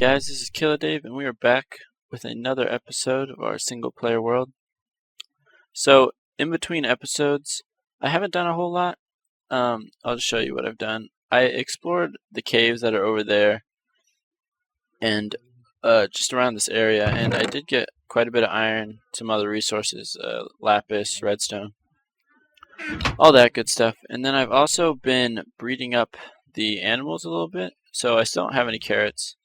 guys, this is Killadave, and we are back with another episode of our single player world. So, in between episodes, I haven't done a whole lot. I'll just show you what I've done. I explored the caves that are over there and just around this area, and I did get quite a bit of iron, some other resources, lapis, redstone, all that good stuff. And then I've also been breeding up the animals a little bit, so I still don't have any carrots.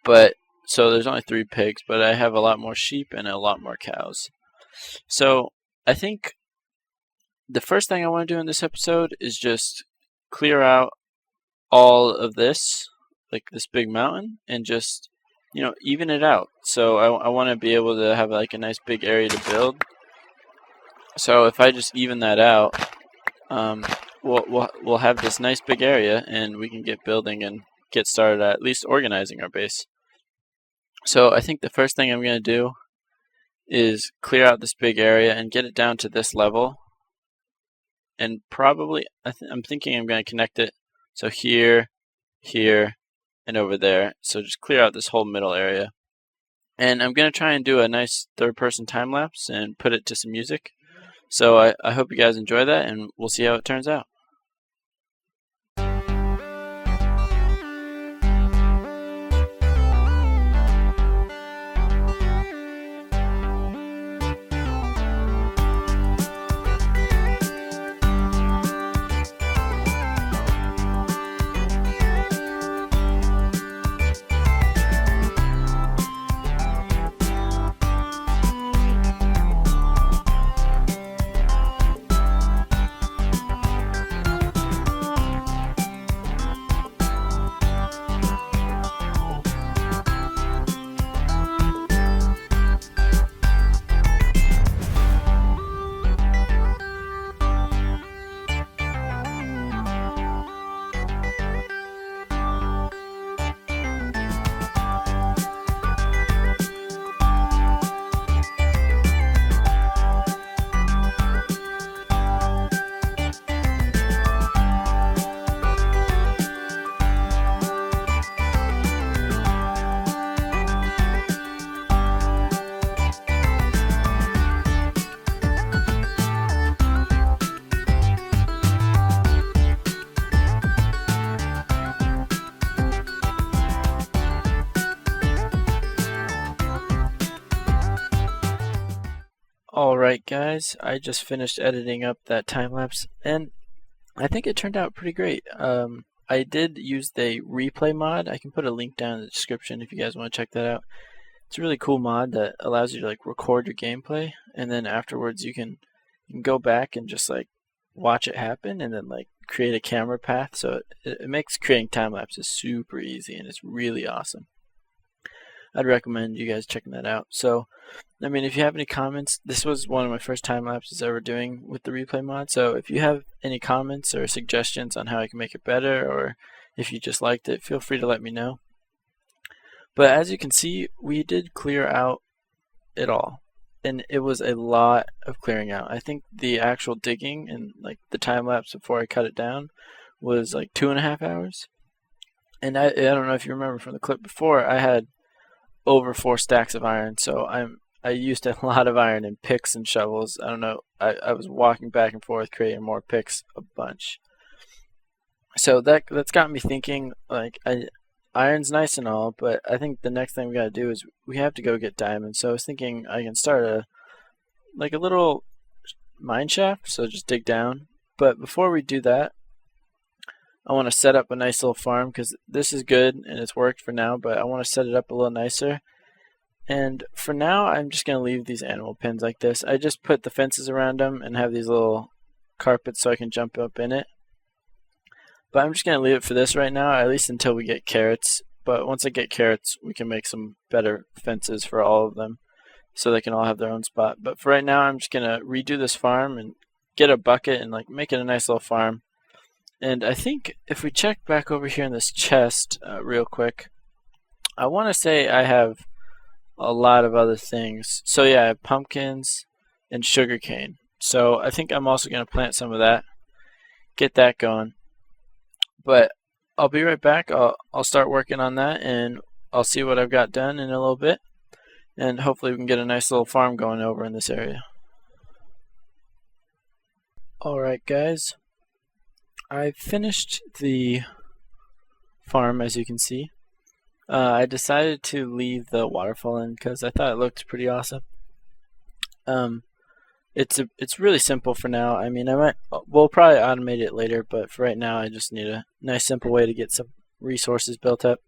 But so there's only 3 pigs, but I have a lot more sheep and a lot more cows. So I think the first thing I want to do in this episode is just clear out all of this, like this big mountain, and just, even it out. So I want to be able to have like a nice big area to build. So if I just even that out, we'll have this nice big area, and we can get building and get started at least organizing our base. So I think the first thing I'm going to do is clear out this big area and get it down to this level. And probably, I'm thinking I'm going to connect it. So here, here, and over there. So just clear out this whole middle area. And I'm going to try and do a nice third-person time-lapse and put it to some music. So I hope you guys enjoy that, and we'll see how it turns out. Alright guys, I just finished editing up that time-lapse, and I think it turned out pretty great. I did use the replay mod. I can put a link down in the description if you guys want to check that out. It's a really cool mod that allows you to record your gameplay, and then afterwards you can go back and just watch it happen, and then create a camera path. So it makes creating time-lapses super easy, and it's really awesome. I'd recommend you guys checking that out. So, if you have any comments, this was one of my first time lapses ever doing with the replay mod. So if you have any comments or suggestions on how I can make it better, or if you just liked it, feel free to let me know. But as you can see, we did clear out it all, and it was a lot of clearing out. I think the actual digging and the time lapse before I cut it down was 2.5 hours. And I don't know if you remember from the clip before, I had over 4 stacks of iron, so I used a lot of iron in picks and shovels. I don't know, I was walking back and forth creating more picks a bunch. So that's got me thinking, iron's nice and all, but I think the next thing we gotta do is we have to go get diamonds. So I was thinking I can start a little mine shaft, so just dig down. But before we do that, I want to set up a nice little farm, because this is good and it's worked for now, but I want to set it up a little nicer. And for now, I'm just going to leave these animal pens like this. I just put the fences around them and have these little carpets so I can jump up in it. But I'm just going to leave it for this right now, at least until we get carrots. But once I get carrots, we can make some better fences for all of them, so they can all have their own spot. But for right now, I'm just going to redo this farm and get a bucket and make it a nice little farm. And I think if we check back over here in this chest real quick, I want to say I have a lot of other things. So yeah, I have pumpkins and sugarcane. So I think I'm also going to plant some of that, get that going. But I'll be right back. I'll start working on that, and I'll see what I've got done in a little bit, and hopefully we can get a nice little farm going over in this area. Alright guys, I finished the farm, as you can see. I decided to leave the waterfall in because I thought it looked pretty awesome. It's really simple for now. I mean, we'll probably automate it later, but for right now I just need a nice simple way to get some resources built up.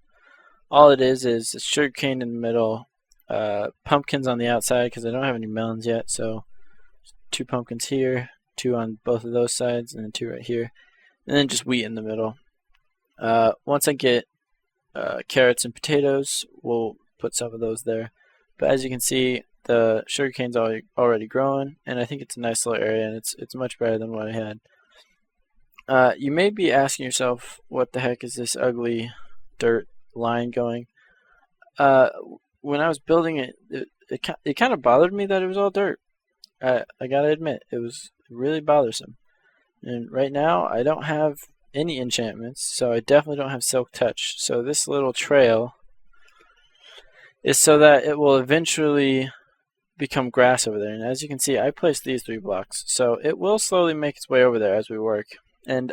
All it is a sugarcane in the middle, pumpkins on the outside because I don't have any melons yet, so 2 pumpkins here, 2 on both of those sides, and then 2 right here, and then just wheat in the middle. Once I get carrots and potatoes, we'll put some of those there. But as you can see, the sugarcane's already growing, and I think it's a nice little area, and it's much better than what I had. You may be asking yourself, what the heck is this ugly dirt line going? When I was building it, it kind of bothered me that it was all dirt. I gotta admit, it was really bothersome. And right now, I don't have any enchantments, so I definitely don't have Silk Touch. So this little trail is so that it will eventually become grass over there. And as you can see, I placed these 3 blocks, so it will slowly make its way over there as we work. And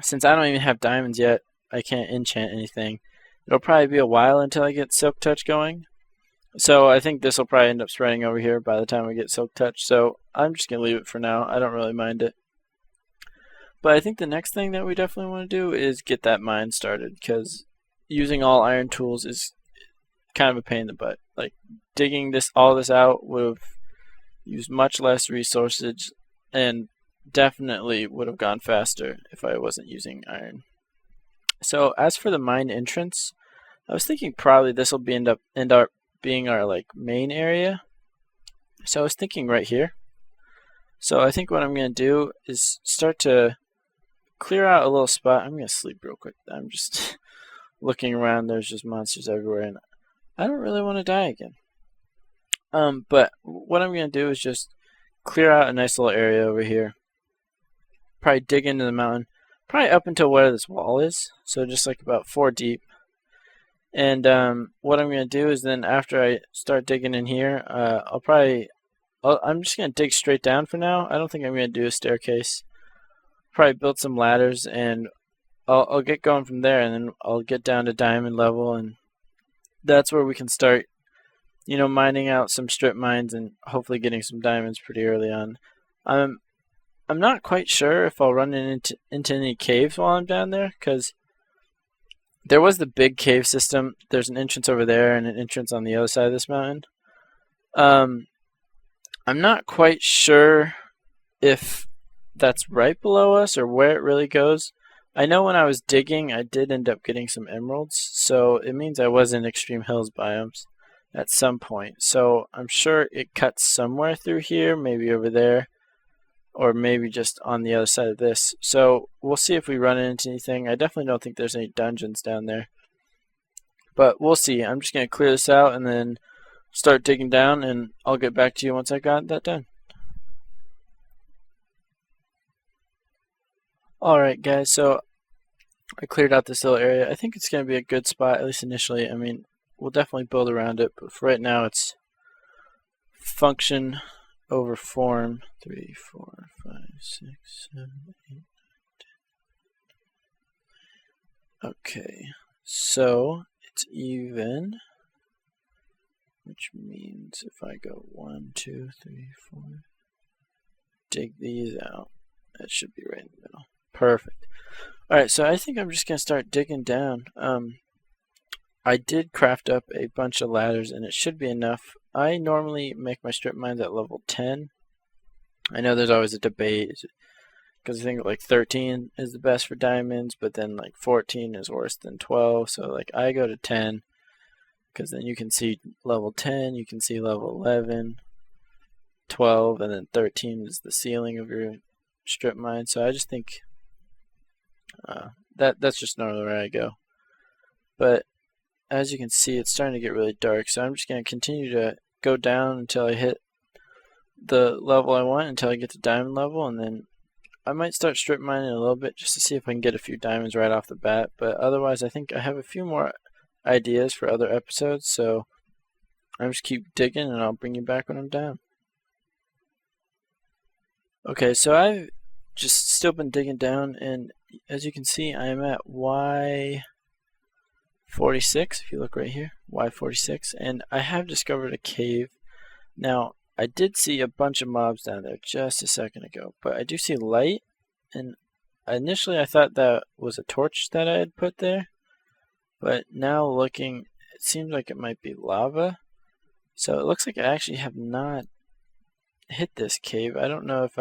since I don't even have diamonds yet, I can't enchant anything. It'll probably be a while until I get Silk Touch going. So I think this will probably end up spreading over here by the time we get Silk Touch. So I'm just going to leave it for now. I don't really mind it. But I think the next thing that we definitely want to do is get that mine started, because using all iron tools is kind of a pain in the butt. Like, digging all this out would have used much less resources and definitely would have gone faster if I wasn't using iron. So as for the mine entrance, I was thinking probably this will end up being our like main area. So I was thinking right here. So I think what I'm going to do is start to clear out a little spot. I'm going to sleep real quick. I'm just looking around. There's just monsters everywhere, and I don't really want to die again. But what I'm going to do is just clear out a nice little area over here. Probably dig into the mountain. Probably up until where this wall is. So just like about 4 deep. And what I'm going to do is then after I start digging in here, I'm just going to dig straight down for now. I don't think I'm going to do a staircase. Probably build some ladders, and I'll get going from there, and then I'll get down to diamond level, and that's where we can start, mining out some strip mines and hopefully getting some diamonds pretty early on. I'm not quite sure if I'll run into any caves while I'm down there, because there was the big cave system. There's an entrance over there and an entrance on the other side of this mountain. I'm not quite sure if that's right below us or where it really goes. I know when I was digging, I did end up getting some emeralds, so it means I was in Extreme Hills biomes at some point. So I'm sure it cuts somewhere through here, maybe over there, or maybe just on the other side of this. So we'll see if we run into anything. I definitely don't think there's any dungeons down there, but we'll see. I'm just going to clear this out and then start digging down, and I'll get back to you once I got that done. Alright guys, so I cleared out this little area. I think it's going to be a good spot, at least initially. I mean, we'll definitely build around it, but for right now it's function over form. 3, 4, 5, 6, 7, 8, 9, 10. Okay, so it's even, which means if I go 1, 2, 3, 4, dig these out, that should be right in the middle. Perfect. Alright, so I think I'm just going to start digging down. I did craft up a bunch of ladders, and it should be enough. I normally make my strip mines at level 10. I know there's always a debate, because I think like 13 is the best for diamonds, but then like 14 is worse than 12. So like I go to 10, because then you can see level 10, you can see level 11, 12, and then 13 is the ceiling of your strip mine. So I just think that's just normally where I go. But as you can see, it's starting to get really dark, so I'm just going to continue to go down until I hit the level I want, until I get to diamond level, and then I might start strip mining a little bit just to see if I can get a few diamonds right off the bat, but otherwise I think I have a few more ideas for other episodes, so I'm just keep digging and I'll bring you back when I'm down. Okay, so I've just still been digging down, and as you can see, I am at Y46, if you look right here, Y46, and I have discovered a cave. Now, I did see a bunch of mobs down there just a second ago, but I do see light, and initially I thought that was a torch that I had put there, but now looking, it seems like it might be lava. So it looks like I actually have not hit this cave. I don't know if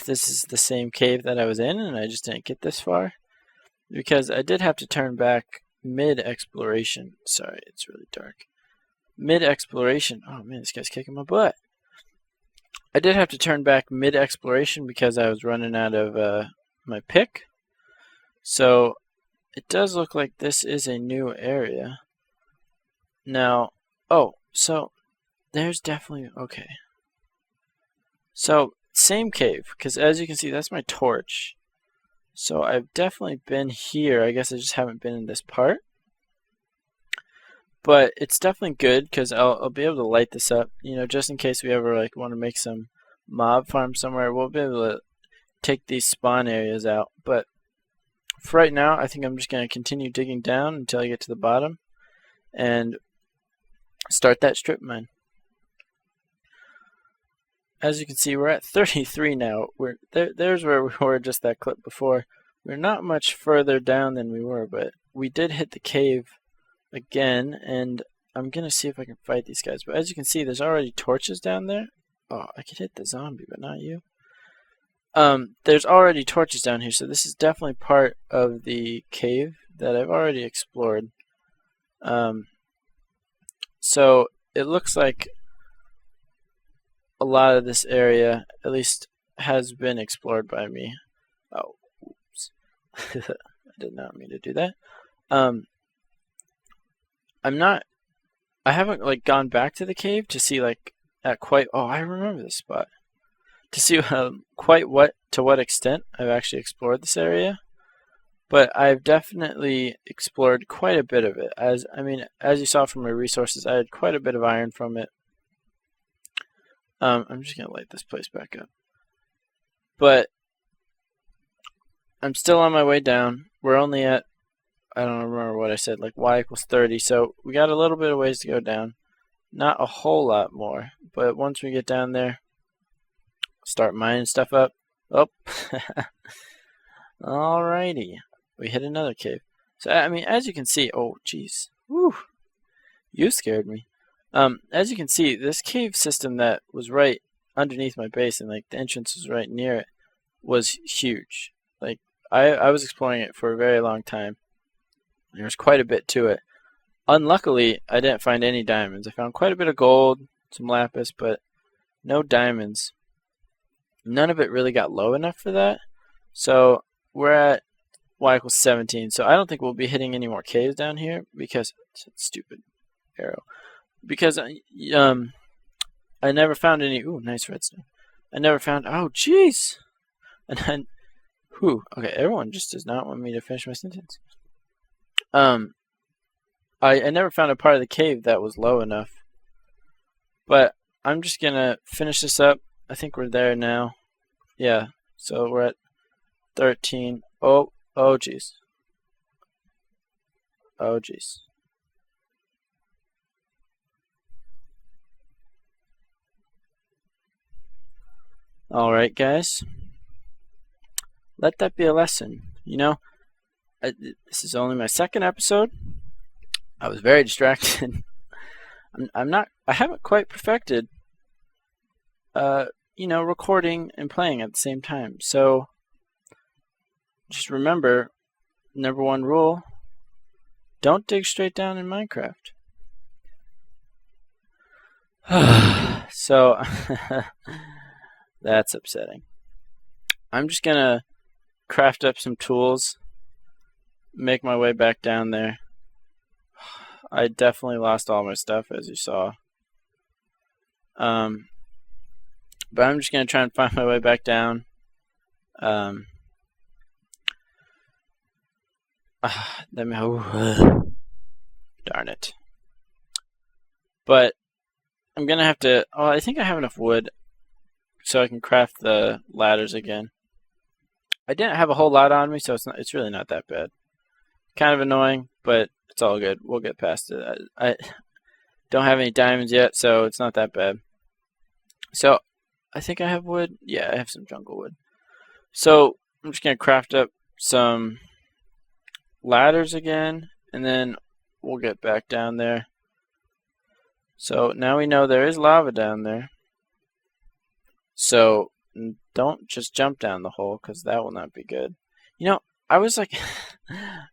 this is the same cave that I was in and I just didn't get this far, because I did have to turn back mid-exploration. Sorry, it's really dark. Mid-exploration. Oh man, this guy's kicking my butt. I did have to turn back mid-exploration because I was running out of my pick. So it does look like this is a new area. Now, oh, so there's definitely, okay. So same cave, because as you can see, that's my torch. So I've definitely been here. I guess I just haven't been in this part. But it's definitely good because I'll be able to light this up, you know, just in case we ever like want to make some mob farm somewhere. We'll be able to take these spawn areas out. But for right now, I think I'm just going to continue digging down until I get to the bottom and start that strip mine. As you can see, we're at 33 now. There's where we were just that clip before. We're not much further down than we were, but we did hit the cave again, and I'm gonna see if I can fight these guys. But as you can see, there's already torches down there. Oh, I could hit the zombie, but not you. There's already torches down here, so this is definitely part of the cave that I've already explored. So it looks like a lot of this area, at least, has been explored by me. Oh, oops. I did not mean to do that. I haven't like gone back to the cave to see like at quite, oh, I remember this spot. To see quite to what extent I've actually explored this area. But I've definitely explored quite a bit of it. As you saw from my resources, I had quite a bit of iron from it. I'm just going to light this place back up. But I'm still on my way down. We're only at, I don't remember what I said, like Y=30. So we got a little bit of ways to go down. Not a whole lot more. But once we get down there, start mining stuff up. Oh. Alrighty. We hit another cave. So, as you can see, oh, jeez. Woo. You scared me. As you can see, this cave system that was right underneath my base and like the entrance was right near it was huge. Like I was exploring it for a very long time. There was quite a bit to it. Unluckily, I didn't find any diamonds. I found quite a bit of gold, some lapis, but no diamonds. None of it really got low enough for that. So we're at Y=17. So I don't think we'll be hitting any more caves down here because stupid arrow. Because I never found any. Ooh, nice redstone. I never found. Oh, jeez. And then, okay, everyone just does not want me to finish my sentence. I never found a part of the cave that was low enough. But I'm just gonna finish this up. I think we're there now. Yeah. So we're at 13. Oh, jeez. Oh, jeez. Alright, guys. Let that be a lesson. You know, this is only my second episode. I was very distracted. I haven't quite perfected, recording and playing at the same time. So, just remember, number one rule, don't dig straight down in Minecraft. So, that's upsetting. I'm just gonna craft up some tools, make my way back down there. I definitely lost all my stuff, as you saw. But I'm just gonna try and find my way back down Um, darn it. But I'm gonna have to. Oh, I think I have enough wood so I can craft the ladders again. I didn't have a whole lot on me, so it's really not that bad. Kind of annoying, but it's all good. We'll get past it. I don't have any diamonds yet, so it's not that bad. So I think I have wood. Yeah, I have some jungle wood. So I'm just gonna craft up some ladders again, and then we'll get back down there. So now we know there is lava down there. So don't just jump down the hole, because that will not be good. You know, I was like,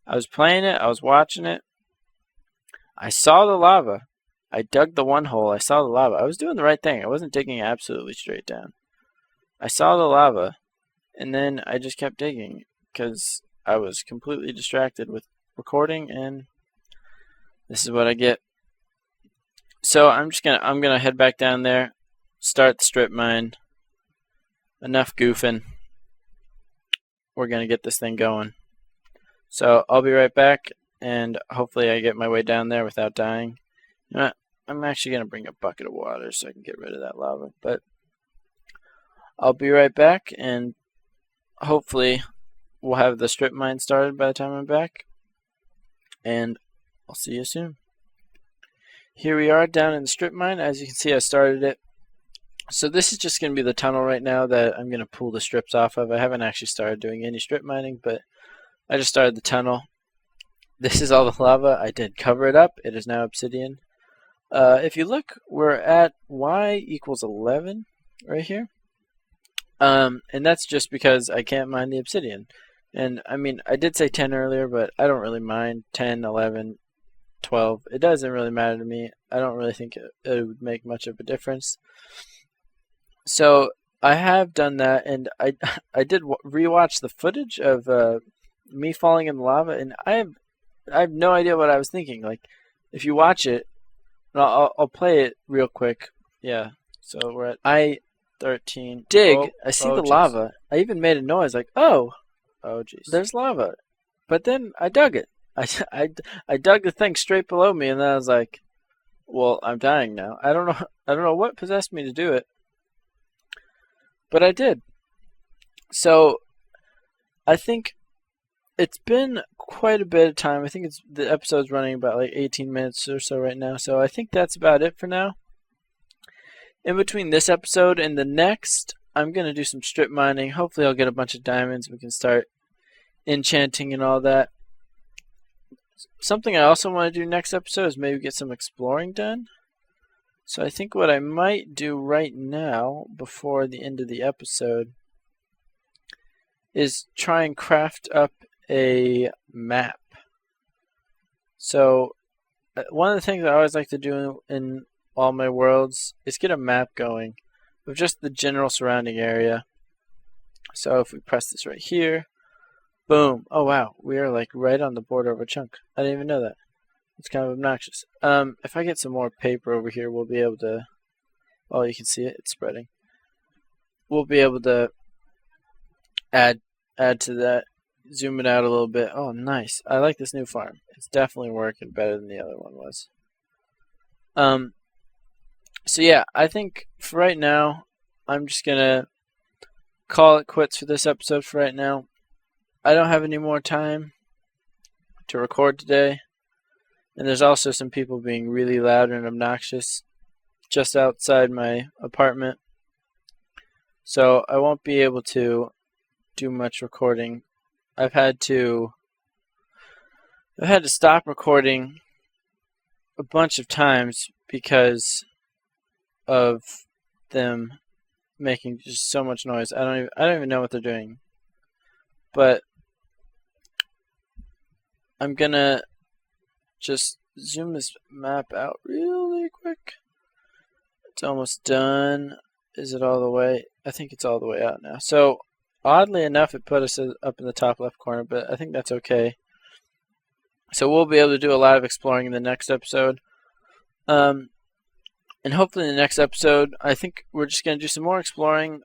I was playing it, I was watching it. I saw the lava. I dug the one hole, I saw the lava. I was doing the right thing. I wasn't digging absolutely straight down. I saw the lava, and then I just kept digging, because I was completely distracted with recording, and this is what I get. So I'm gonna head back down there, start the strip mine. Enough goofing. We're gonna get this thing going. So I'll be right back, and hopefully I get my way down there without dying. You know what? I'm actually gonna bring a bucket of water so I can get rid of that lava. But I'll be right back, and hopefully we'll have the strip mine started by the time I'm back. And I'll see you soon. Here we are down in the strip mine. As you can see, I started it. So this is just going to be the tunnel right now that I'm going to pull the strips off of. I haven't actually started doing any strip mining, but I just started the tunnel. This is all the lava. I did cover it up. It is now obsidian. If you look, we're at y equals 11 right here. And that's just because I can't mine the obsidian. And I mean, I did say 10 earlier, but I don't really mind 10, 11, 12. It doesn't really matter to me. I don't really think it would make much of a difference. So I have done that, and I did rewatch the footage of me falling in the lava, and I have no idea what I was thinking. Like, if you watch it, I'll play it real quick. Yeah. So we're at I-13. Dig. Oh, I see the lava. I even made a noise like, oh, jeez, there's lava. But then I dug it. I dug the thing straight below me, and then I was like, well, I'm dying now. I don't know what possessed me to do it. But I did. So I think it's been quite a bit of time. I think the episode's running about like 18 minutes or so right now. So I think that's about it for now. In between this episode and the next, I'm going to do some strip mining. Hopefully I'll get a bunch of diamonds. We can start enchanting and all that. Something I also want to do next episode is maybe get some exploring done. So I think what I might do right now, before the end of the episode, is try and craft up a map. So one of the things I always like to do in all my worlds is get a map going of just the general surrounding area. So if we press this right here, boom. Oh wow, we are like right on the border of a chunk. I didn't even know that. It's kind of obnoxious. If I get some more paper over here, we'll be able to... Oh, you can see it. It's spreading. We'll be able to add to that. Zoom it out a little bit. Oh, nice. I like this new farm. It's definitely working better than the other one was. So yeah, I think for right now, I'm just going to call it quits for this episode for right now. I don't have any more time to record today. And there's also some people being really loud and obnoxious just outside my apartment. So I won't be able to do much recording. I've had to stop recording a bunch of times because of them making just so much noise. I don't even know what they're doing. But I'm gonna just zoom this map out really quick. It's almost done. Is it all the way? I think it's all the way out now. So oddly enough, it put us up in the top left corner, but I think that's okay. So we'll be able to do a lot of exploring in the next episode. And hopefully in the next episode, I think we're just going to do some more exploring,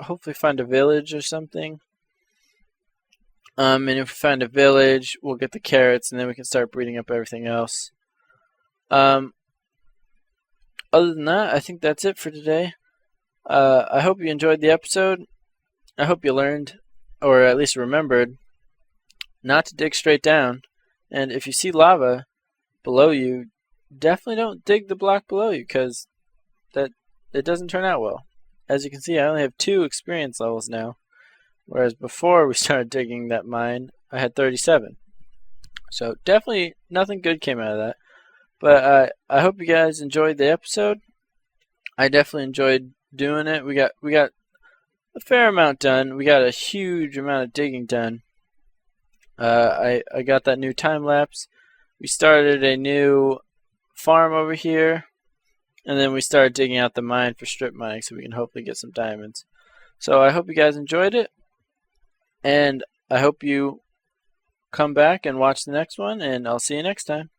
hopefully find a village or something. And if we find a village, we'll get the carrots, and then we can start breeding up everything else. Other than that, I think that's it for today. I hope you enjoyed the episode. I hope you learned, or at least remembered, not to dig straight down. And if you see lava below you, definitely don't dig the block below you, because it doesn't turn out well. As you can see, I only have 2 experience levels now, whereas before we started digging that mine, I had 37. So definitely nothing good came out of that. But I hope you guys enjoyed the episode. I definitely enjoyed doing it. We got a fair amount done. We got a huge amount of digging done. I got that new time lapse. We started a new farm over here, and then we started digging out the mine for strip mining so we can hopefully get some diamonds. So I hope you guys enjoyed it, and I hope you come back and watch the next one, and I'll see you next time.